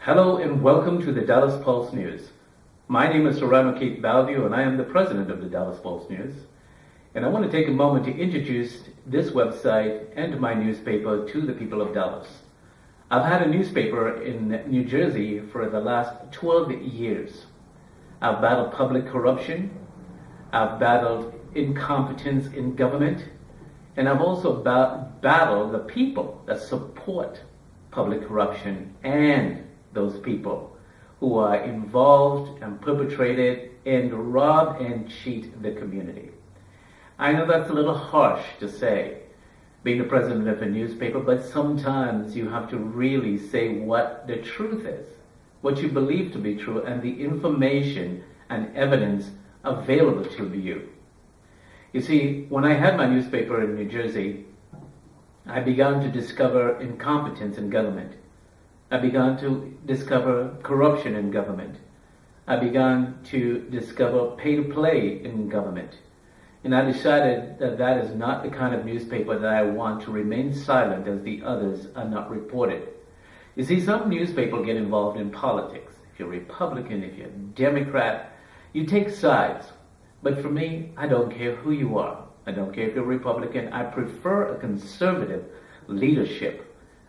Hello and welcome to the Dallas Pulse News. My name is Sirrano Keith Baldeo and I am the president of the Dallas Pulse News. And I want to take a moment to introduce this website and my newspaper to the people of Dallas. I've had a newspaper in New Jersey for the last 12 years. I've battled public corruption, I've battled incompetence in government, and I've also battled the people that support public corruption and those people who are involved and perpetrated and rob and cheat the community. I know that's a little harsh to say, being the president of a newspaper, but sometimes you have to really say what the truth is, what you believe to be true, and the information and evidence available to you. You see, when I had my newspaper in New Jersey, I began to discover incompetence in government. I began to discover corruption in government. I began to discover pay-to-play in government. And I decided that that is not the kind of newspaper that I want to remain silent as the others are not reported. You see, some newspapers get involved in politics. If you're Republican, if you're Democrat, you take sides. But for me, I don't care who you are. I don't care if you're Republican. I prefer a conservative leadership.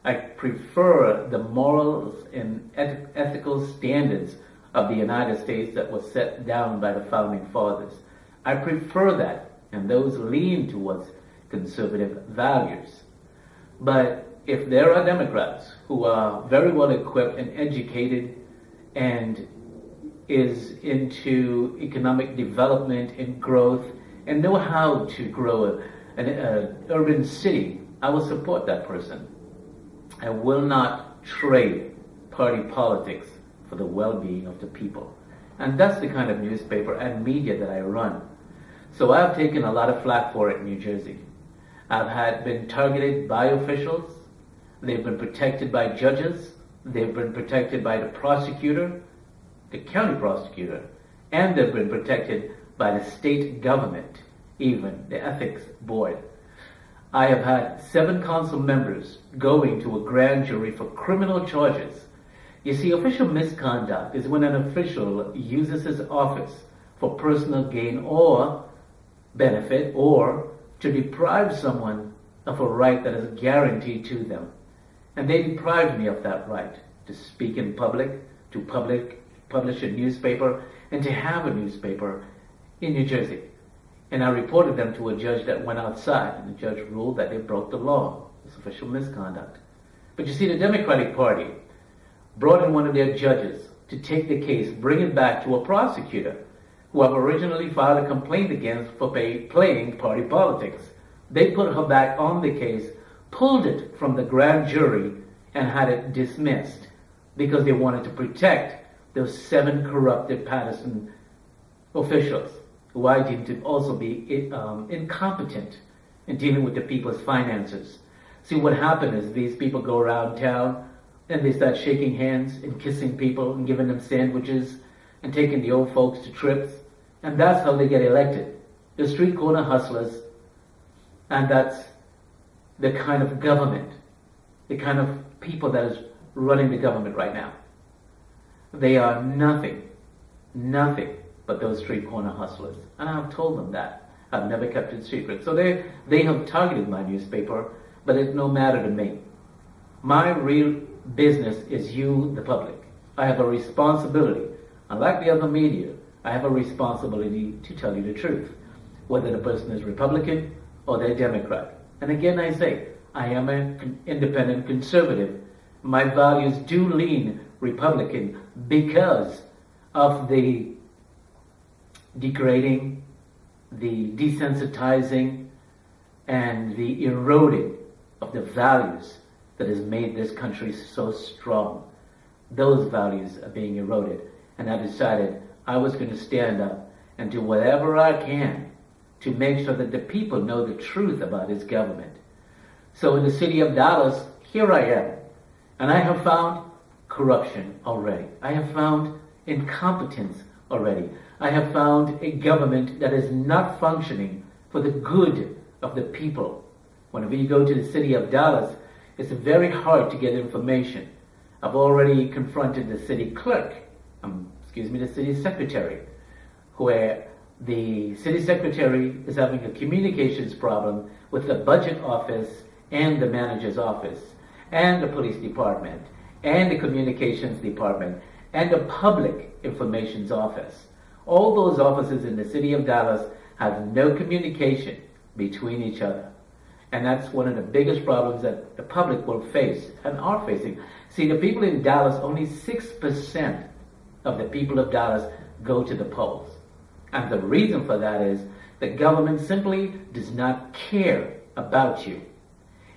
I prefer the morals and ethical standards of the United States that was set down by the founding fathers. I prefer that, and those lean towards conservative values. But if there are Democrats who are very well equipped and educated and is into economic development and growth and know how to grow an urban city, I will support that person. I will not trade party politics for the well-being of the people. And that's the kind of newspaper and media that I run. So I've taken a lot of flack for it in New Jersey. I've been targeted by officials. They've been protected by judges. They've been protected by the prosecutor, the county prosecutor, and they've been protected by the state government, even the ethics board. I have had 7 council members going to a grand jury for criminal charges. You see, official misconduct is when an official uses his office for personal gain or benefit or to deprive someone of a right that is guaranteed to them. And they deprived me of that right to speak in public, to publish a newspaper, and to have a newspaper in New Jersey. And I reported them to a judge that went outside, and the judge ruled that they broke the law. It's official misconduct. But you see, the Democratic Party brought in one of their judges to take the case, bring it back to a prosecutor who have originally filed a complaint against for playing party politics. They put her back on the case, pulled it from the grand jury, and had it dismissed because they wanted to protect those 7 corrupted Patterson officials, who I deem to also be incompetent in dealing with the people's finances. See, what happened is these people go around town and they start shaking hands and kissing people and giving them sandwiches and taking the old folks to trips. And that's how they get elected. The street corner hustlers. And that's the kind of government, the kind of people that is running the government right now. They are nothing but those street corner hustlers. And I've told them that. I've never kept it secret. So they have targeted my newspaper, but it's no matter to me. My real business is you, the public. I have a responsibility. Unlike the other media, I have a responsibility to tell you the truth, whether the person is Republican or they're Democrat. And again, I say, I am an independent conservative. My values do lean Republican because of the degrading, the desensitizing, and the eroding of the values that has made this country so strong. Those values are being eroded. And I decided I was going to stand up and do whatever I can to make sure that the people know the truth about this government. So in the city of Dallas, here I am. And I have found corruption already. I have found incompetence already. I have found a government that is not functioning for the good of the people. Whenever you go to the city of Dallas, it's very hard to get information. I've already confronted the city clerk, the city secretary, where the city secretary is having a communications problem with the budget office and the manager's office and the police department and the communications department and the public information's office. All those offices in the city of Dallas have no communication between each other. And that's one of the biggest problems that the public will face and are facing. See, the people in Dallas, only 6% of the people of Dallas go to the polls. And the reason for that is the government simply does not care about you.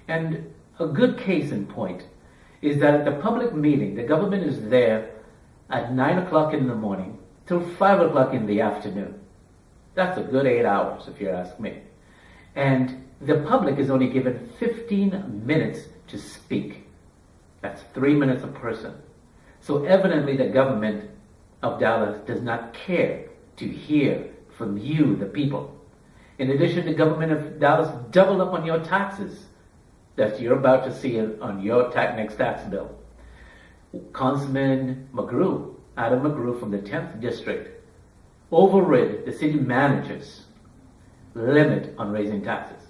And a good case in point is that at the public meeting, the government is there at 9 o'clock in the morning till 5 o'clock in the afternoon. That's a good 8 hours, if you ask me. And the public is only given 15 minutes to speak. That's 3 minutes a person. So evidently the government of Dallas does not care to hear from you, the people. In addition, the government of Dallas doubled up on your taxes that you're about to see on your next tax bill. Councilman Adam McGrew from the 10th District, overrid the city manager's limit on raising taxes.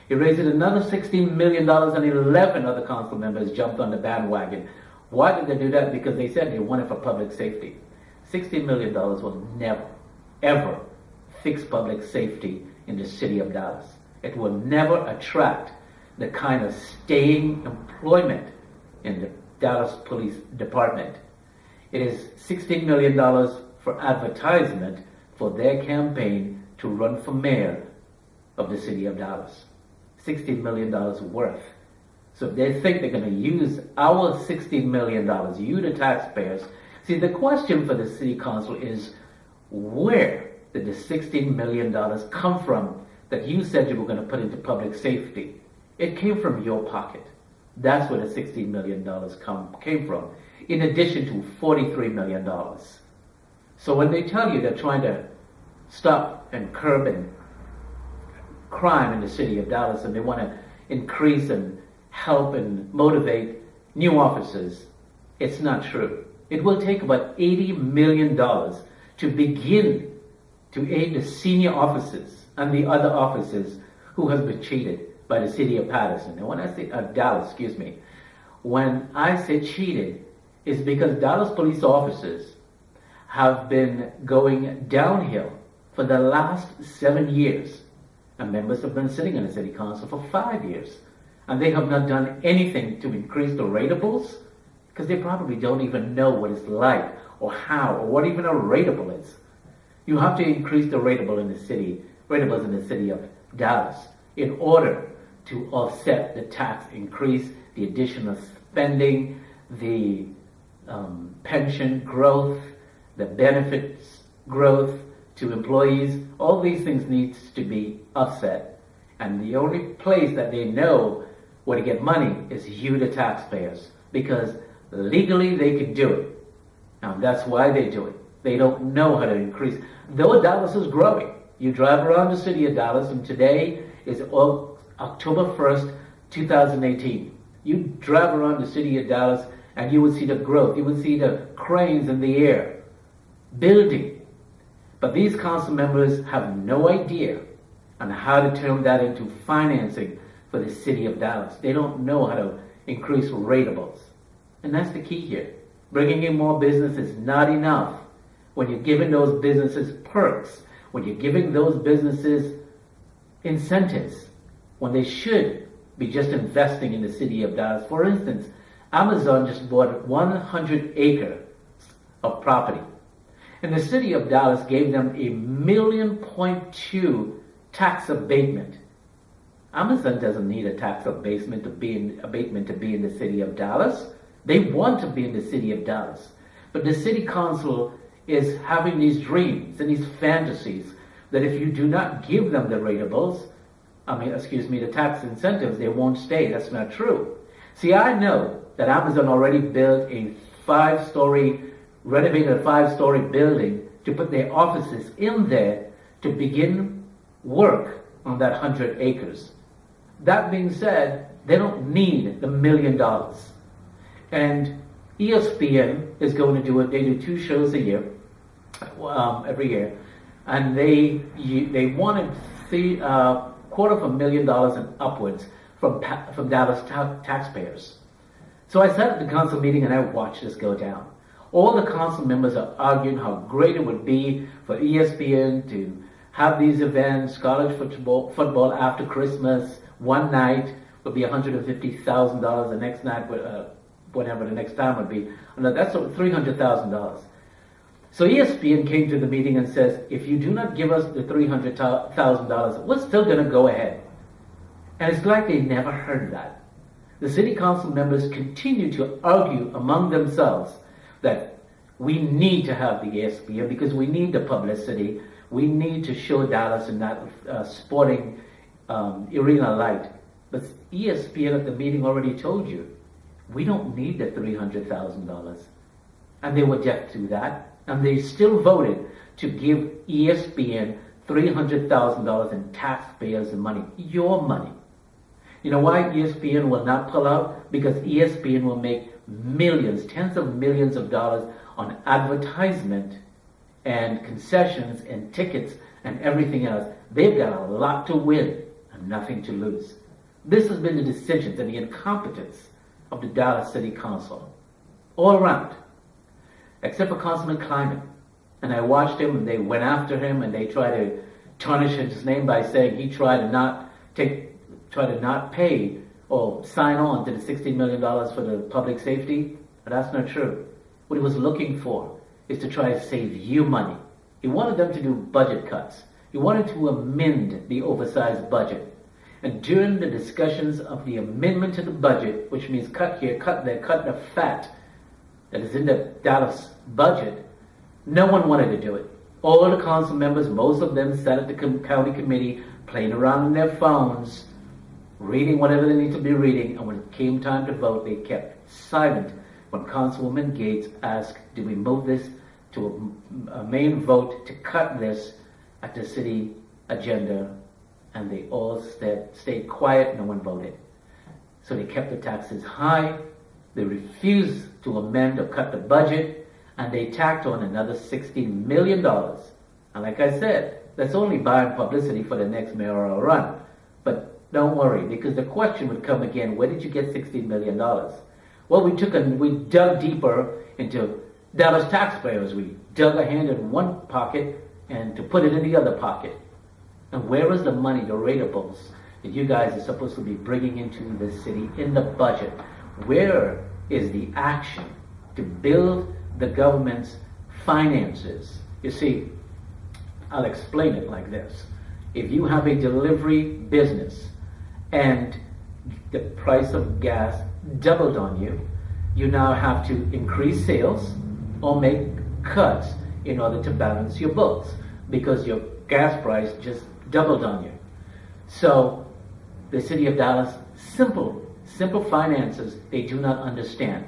He raised it another $16 million and 11 other council members jumped on the bandwagon. Why did they do that? Because they said they wanted for public safety. $16 million will never, ever fix public safety in the city of Dallas. It will never attract the kind of staying employment in the Dallas Police Department. It is $16 million for advertisement for their campaign to run for mayor of the city of Dallas. $16 million worth. So if they think they're going to use our $16 million, you the taxpayers. See, the question for the city council is, where did the $16 million come from that you said you were going to put into public safety? It came from your pocket. That's where the $16 million came from, in addition to $43 million. So when they tell you they're trying to stop and curb and crime in the city of Dallas and they want to increase and help and motivate new officers, it's not true. It will take about $80 million to begin to aid the senior officers and the other officers who have been cheated by the city of Patterson. And when I say Dallas, when I say cheated, it's because Dallas police officers have been going downhill for the last 7 years. And members have been sitting in the city council for 5 years. And they have not done anything to increase the ratables because they probably don't even know what it's like or how or what even a ratable is. You have to increase the ratables in the city of Dallas in order to offset the tax increase, the additional spending, the pension growth, the benefits growth to employees. All these things needs to be offset. And the only place that they know where to get money is you, the taxpayers, because legally they can do it. Now that's why they do it. They don't know how to increase. Though Dallas is growing, you drive around the city of Dallas, and today is October 1st, 2018. You drive around the city of Dallas and you would see the growth. You would see the cranes in the air, building. But these council members have no idea on how to turn that into financing for the city of Dallas. They don't know how to increase ratables. And that's the key here. Bringing in more business is not enough. When you're giving those businesses perks, when you're giving those businesses incentives, when they should be just investing in the city of Dallas. For instance, Amazon just bought 100 acres of property. And the city of Dallas gave them $1.2 million tax abatement. Amazon doesn't need a tax abatement to be in the city of Dallas. They want to be in the city of Dallas. But the city council is having these dreams and these fantasies that if you do not give them the ratables, the tax incentives, they won't stay. That's not true. See, I know that Amazon already built renovated a 5-story building to put their offices in there to begin work on that 100 acres. That being said, they don't need the $1 million. And ESPN is going to do it. They do 2 shows a year, every year, and they wanted $250,000 and upwards from Dallas taxpayers. So I sat at the council meeting and I watched this go down. All the council members are arguing how great it would be for ESPN to have these events, college football after Christmas, one night would be $150,000, the next night, whatever the next time would be, and that's $300,000. So ESPN came to the meeting and says, if you do not give us the $300,000, we're still going to go ahead. And it's like they never heard that. The city council members continue to argue among themselves that we need to have the ESPN because we need the publicity. We need to show Dallas in that sporting arena light. But ESPN at the meeting already told you, we don't need the $300,000. And they were deaf to that. And they still voted to give ESPN $300,000 in taxpayers' money, your money. You know why ESPN will not pull out? Because ESPN will make millions, tens of millions of dollars on advertisement and concessions and tickets and everything else. They've got a lot to win and nothing to lose. This has been the decisions and the incompetence of the Dallas City Council all around, except for Councilman Kleiman. And I watched him and they went after him and they tried to tarnish his name by saying he tried to not pay or sign on to the $60 million for the public safety. But that's not true. What he was looking for is to try to save you money. He wanted them to do budget cuts. He wanted to amend the oversized budget. And during the discussions of the amendment to the budget, which means cut here, cut there, cut the fat that is in the Dallas budget, no one wanted to do it. All the council members, most of them sat at the county committee, playing around on their phones, reading whatever they need to be reading, and when it came time to vote, they kept silent when Councilwoman Gates asked, do we move this to a main vote to cut this at the city agenda? And they all stayed quiet, no one voted. So they kept the taxes high, they refused to amend or cut the budget, and they tacked on another $60 million. And like I said, that's only buying publicity for the next mayoral run. But don't worry, because the question would come again, where did you get $60 million? Well, we dug deeper into Dallas taxpayers. We dug a hand in one pocket and to put it in the other pocket. And where is the money, the ratables, that you guys are supposed to be bringing into the city in the budget? Where is the action to build the government's finances? You see, I'll explain it like this. If you have a delivery business and the price of gas doubled on you, you now have to increase sales or make cuts in order to balance your books because your gas price just doubled on you. So the city of Dallas, simple finances, they do not understand.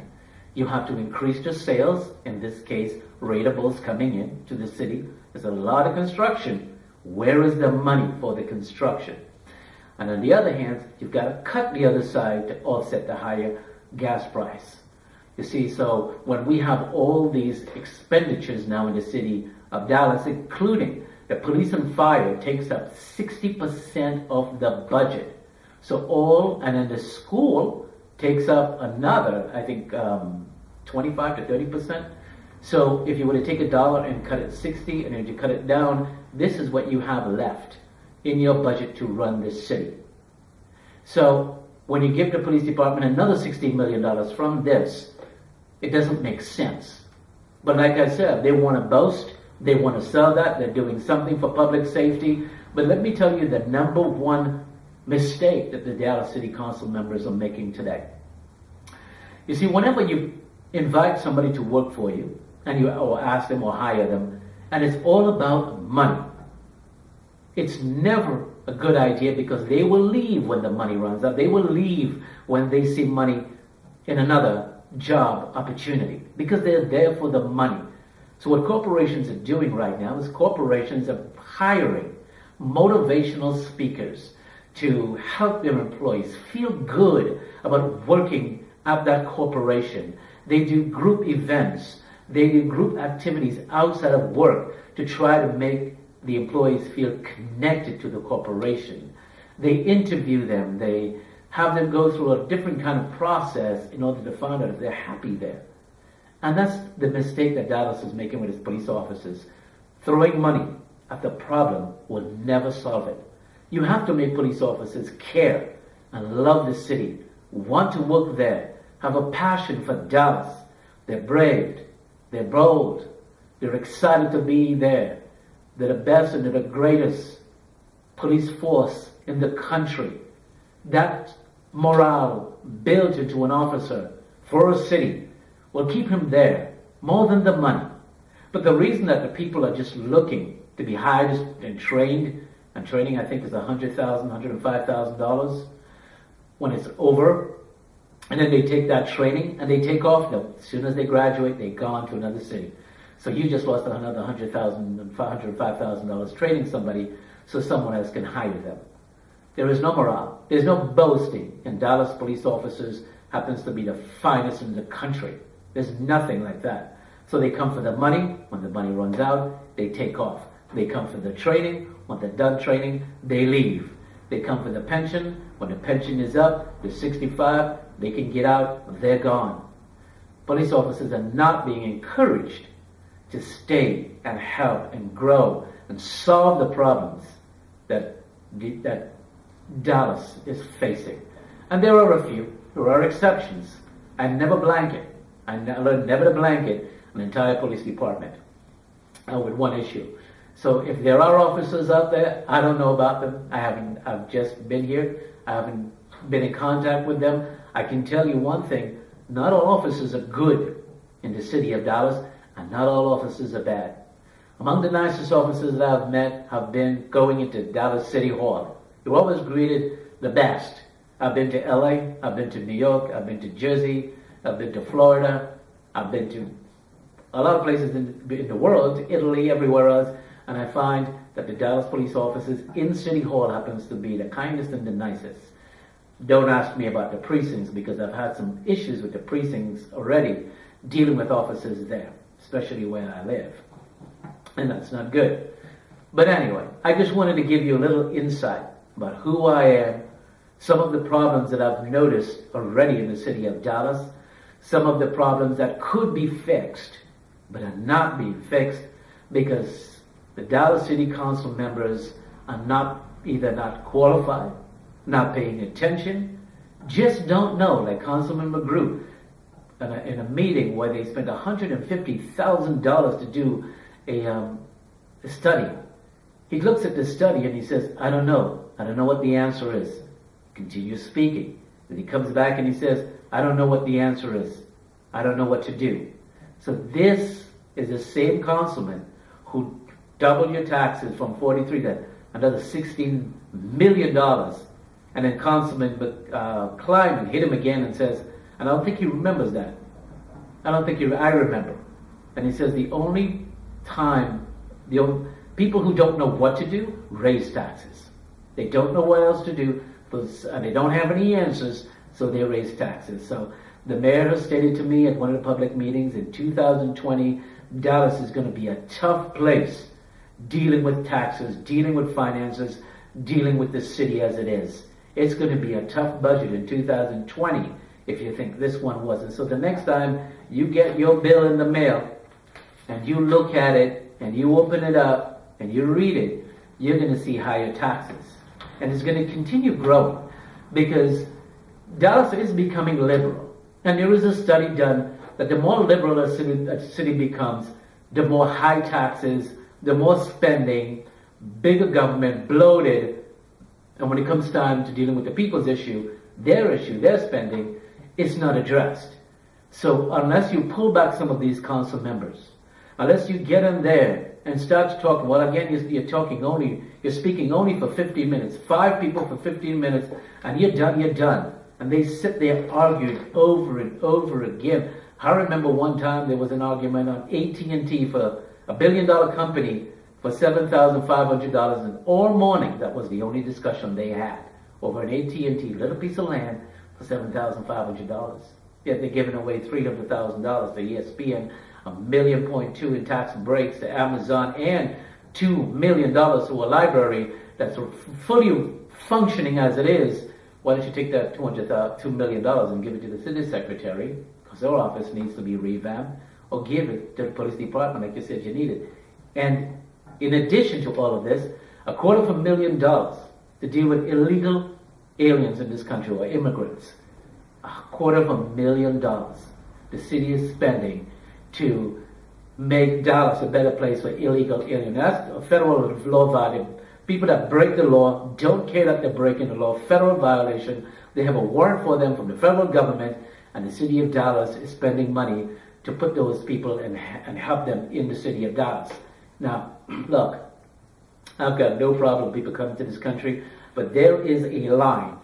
You have to increase your sales, in this case, ratables coming in to the city. There's a lot of construction. Where is the money for the construction? And on the other hand, you've got to cut the other side to offset the higher gas price. You see, so when we have all these expenditures now in the city of Dallas, including the police and fire takes up 60% of the budget. So and then the school takes up another, I think, 25 to 30%. So if you were to take $1 and cut it 60, and then you cut it down, this is what you have left in your budget to run this city. So when you give the police department another $60 million from this, it doesn't make sense. But like I said, they want to boast, they want to sell that, they're doing something for public safety. But let me tell you the number one mistake that the Dallas City Council members are making today. You see, whenever you invite somebody to work for you, and or ask them or hire them, and it's all about money, it's never a good idea because they will leave when the money runs out. They will leave when they see money in another job opportunity because they're there for the money. So what corporations are doing right now is corporations are hiring motivational speakers to help their employees feel good about working at that corporation. They do group events. They do group activities outside of work to try to make the employees feel connected to the corporation. They interview them. They have them go through a different kind of process in order to find out if they're happy there. And that's the mistake that Dallas is making with its police officers. Throwing money at the problem will never solve it. You have to make police officers care and love the city, want to work there, have a passion for Dallas. They're brave, they're bold, they're excited to be there. They're the best and they're the greatest police force in the country. That morale built into an officer for a city will keep him there more than the money. But the reason that the people are just looking to be hired and training I think is $100,000, $105,000 when it's over, and then they take that training and they take off. As soon as they graduate, they're gone to another city. So you just lost another $100,000, $105,000 training somebody so someone else can hire them. There is no morale. There's no boasting. And Dallas police officers happens to be the finest in the country. There's nothing like that. So they come for the money. When the money runs out, they take off. They come for the training. When they're done training, they leave. They come for the pension. When the pension is up, they're 65, they can get out, they're gone. Police officers are not being encouraged to stay and help and grow and solve the problems that Dallas is facing. And there are a few. There are exceptions. I never blanket. I learned never to blanket an entire police department with one issue. So if there are officers out there, I don't know about them. I've just been here. I haven't been in contact with them. I can tell you one thing, not all officers are good in the city of Dallas, and not all officers are bad. Among the nicest officers that I've met have been going into Dallas City Hall. They're always greeted the best. I've been to LA, I've been to New York, I've been to Jersey, I've been to Florida, I've been to a lot of places in the world, Italy, everywhere else, and I find that the Dallas police officers in City Hall happens to be the kindest and the nicest. Don't ask me about the precincts because I've had some issues with the precincts already dealing with officers there, especially where I live. And that's not good. But anyway, I just wanted to give you a little insight about who I am, some of the problems that I've noticed already in the city of Dallas, some of the problems that could be fixed, but are not being fixed because the Dallas City Council members are either not qualified, not paying attention, just don't know, like Councilmember Group, in a meeting where they spent $150,000 to do a study. He looks at the study and he says, I don't know what the answer is. Continues speaking. Then he comes back and he says, I don't know what the answer is. I don't know what to do. So this is the same councilman who doubled your taxes from 43 to another $16 million. And then Councilman Kleiman hit him again and says, and I don't think he remembers that. I remember. And he says the only people who don't know what to do, raise taxes. They don't know what else to do, and they don't have any answers, so they raise taxes. So the mayor has stated to me at one of the public meetings in 2020, Dallas is going to be a tough place dealing with taxes, dealing with finances, dealing with the city as it is. It's going to be a tough budget in 2020 if you think this one wasn't. So the next time you get your bill in the mail and you look at it and you open it up and you read it, you're going to see higher taxes. And it's going to continue growing because Dallas is becoming liberal. And there is a study done that the more liberal a city becomes, the more high taxes, the more spending, bigger government, bloated, and when it comes time to dealing with the people's issue, their spending, it's not addressed. So unless you pull back some of these council members, unless you get in there and start talking, well again, you're speaking only for 15 minutes, 5 people for 15 minutes, and you're done. And they sit there arguing over and over again. I remember one time there was an argument on AT&T for $1 billion company for $7,500, and all morning that was the only discussion they had over an AT&T little piece of land for $7,500. Yet they're giving away $300,000 to ESPN, $1.2 million in tax breaks to Amazon, and $2 million to a library that's fully functioning as it is. Why don't you take that $2 million and give it to the city secretary, because their office needs to be revamped, or give it to the police department like you said you needed. And in addition to all of this, $250,000 to deal with illegal aliens in this country, or immigrants. $250,000 the city is spending to make Dallas a better place for illegal aliens. That's a federal law violation. People that break the law don't care that they're breaking the law. Federal violation. They have a warrant for them from the federal government, and the city of Dallas is spending money to put those people and help them in the city of Dallas. Now, look, I've got no problem with people coming to this country, but there is a line.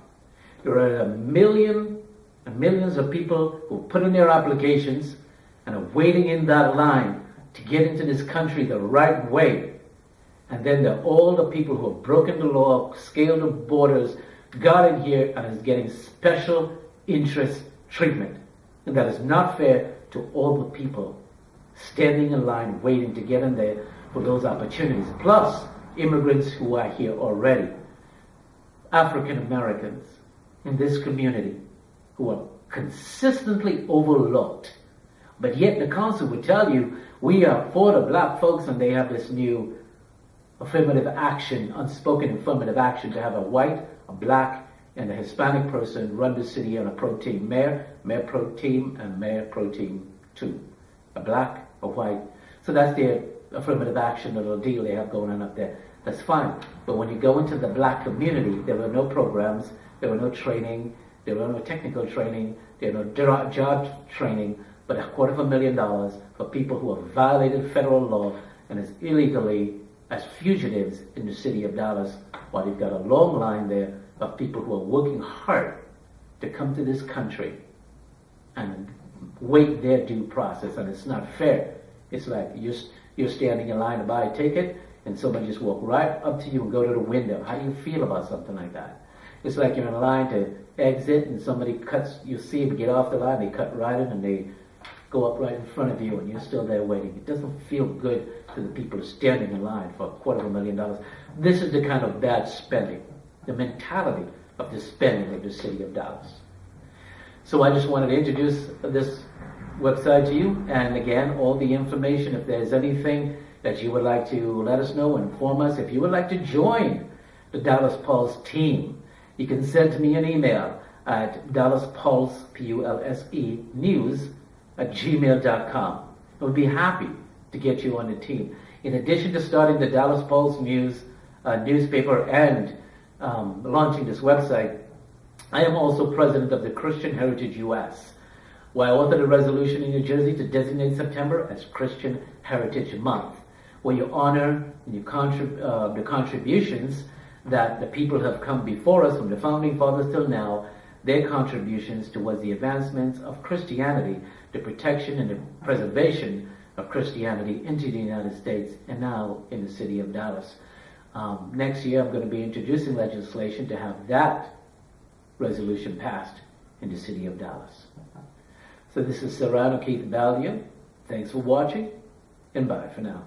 There are a million and millions of people who put in their applications and are waiting in that line to get into this country the right way. And then there are all the people who have broken the law, scaled the borders, got in here and is getting special interest treatment. And that is not fair to all the people standing in line waiting to get in there for those opportunities. Plus, immigrants who are here already. African Americans in this community who are consistently overlooked. But yet the council would tell you, we are for the black folks, and they have this new affirmative action, unspoken affirmative action, to have a white, a black, and a Hispanic person run the city on a pro team. Mayor pro team, and mayor pro team 2. A black, a white. So that's their affirmative action, little deal they have going on up there. That's fine. But when you go into the black community, there were no programs, there were no training, there were no technical training, there were no job training, but $250,000 for people who have violated federal law and is illegally as fugitives in the city of Dallas, while you've got a long line there of people who are working hard to come to this country and wait their due process. And it's not fair. It's like you're standing in line to buy a ticket, and somebody just walk right up to you and go to the window. How do you feel about something like that? It's like you're in a line to exit, and somebody cuts, you see them get off the line, they cut right in, and they go up right in front of you, and you're still there waiting. It doesn't feel good to the people who are standing in line for $250,000. This is the kind of bad spending, the mentality of the spending of the city of Dallas. So I just wanted to introduce this website to you, and again, all the information. If there's anything that you would like to let us know, inform us, if you would like to join the Dallas Pulse team, you can send me an email at dallaspulse, P-U-L-S-E, news@gmail.com. I would be happy to get you on the team. In addition to starting the Dallas Pulse News newspaper and launching this website, I am also president of the Christian Heritage U.S., where I authored a resolution in New Jersey to designate September as Christian Heritage Month, where you honor and you the contributions that the people have come before us, from the founding fathers till now, their contributions towards the advancements of Christianity, the protection and the preservation of Christianity into the United States, and now in the city of Dallas. Next year, I'm going to be introducing legislation to have that resolution passed in the city of Dallas. So this is Sirrano Keith Baldeo. Thanks for watching, and bye for now.